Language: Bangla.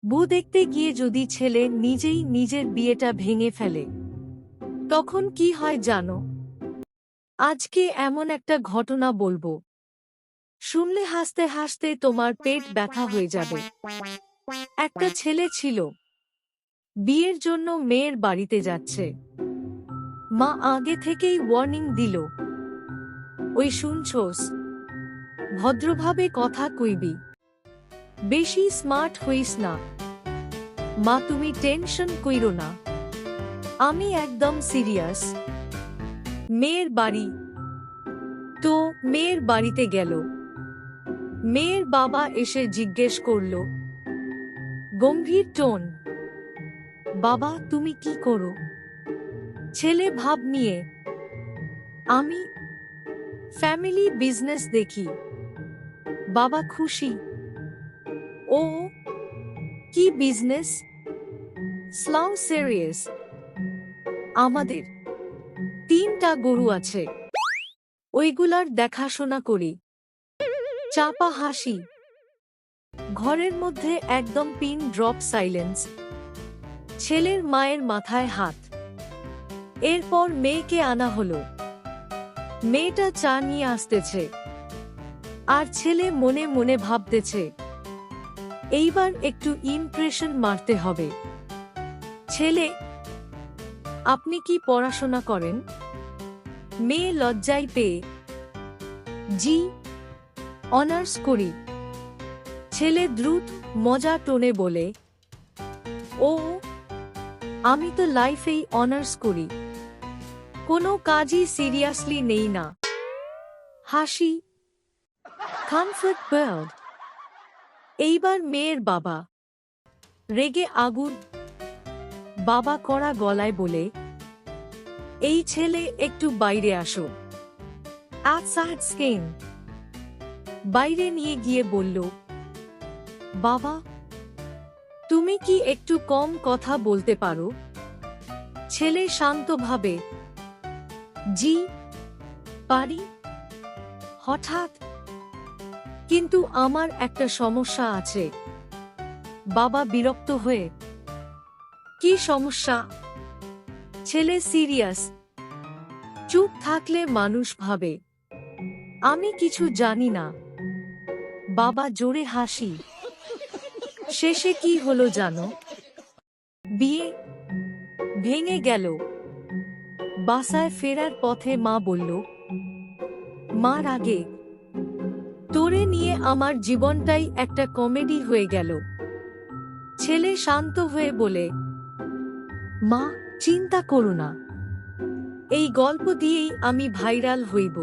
বউ দেখতে গিয়ে যদি ছেলে নিজেই নিজের বিয়েটা ভেঙে ফেলে তখন কি হয় জানো? আজকে এমন একটা ঘটনা বলবো, শুনলে হাসতে হাসতে তোমার পেট ব্যথা হয়ে যাবে। একটা ছেলে ছিল, বিয়ের জন্য মেয়ের বাড়িতে যাচ্ছে। মা আগে থেকেই ওয়ার্নিং দিল, ওই শুনছোস, ভদ্রভাবে কথা কইবি, বেশি স্মার্ট হইস না। মা তুমি টেনশন কইরো না, আমি একদম সিরিয়াস। মেয়ের বাড়ি তো মেয়ের বাড়িতে গেল। মেয়ের বাবা এসে জিজ্ঞেস করল গম্ভীর টোন, বাবা তুমি কি করো? ছেলে ভাব নিয়ে, আমি ফ্যামিলি বিজনেস দেখি। বাবা খুশি, ও কি বিজনেস? স্লাউ সিরিয়াস, আমাদের 3টা গরু আছে, ওইগুলার দেখাশোনা করি। চাপা হাসি, ঘরের মধ্যে একদম পিন ড্রপ সাইলেন্স। ছেলের মায়ের মাথায় হাত। এরপর মেয়েকে আনা হলো। মেয়েটা চা নিয়ে আসতেছে, আর ছেলে মনে মনে ভাবতেছে এইবার একটু ইমপ্রেশন মারতে হবে। ছেলে, আপনি কি পড়াশোনা করেন? মেয়ে লজ্জায় পেয়ে, জি, অনার্স করি। ছেলে দ্রুত মজা টোনে বলে, ও, আমি তো লাইফেই অনার্স করি, কোনো কাজই সিরিয়াসলি নেই না। হাসি, কমফর্ট বার্ড। এইবার মেয়ের বাবা রেগে আগুন। বাবা কড়া গলায় বলে, এই ছেলে একটু বাইরে আসো। Outside scan. বাইরে নিয়ে গিয়ে বলল, বাবা তুমি কি একটু কম কথা বলতে পারো? ছেলে শান্তভাবে, জি পারি। হঠাৎ, কিন্তু আমার একটা সমস্যা আছে। বাবা বিরক্ত হয়ে, কি সমস্যা? ছেলে সিরিয়াস। চুপ থাকলে মানুষ ভাবে আমি কিছু জানি না। বাবা জোরে হাসি। শেষে কি হলো জানো? বিয়ে ভেঙে গেল। বাসায় ফেরার পথে মা বলল, মার আগে তোরে নিয়ে আমার জীবনটাই একটা কমেডি হয়ে গেল। ছেলে শান্ত হয়ে বলে, মা চিন্তা করো না, এই গল্প দিয়েই আমি ভাইরাল হইব।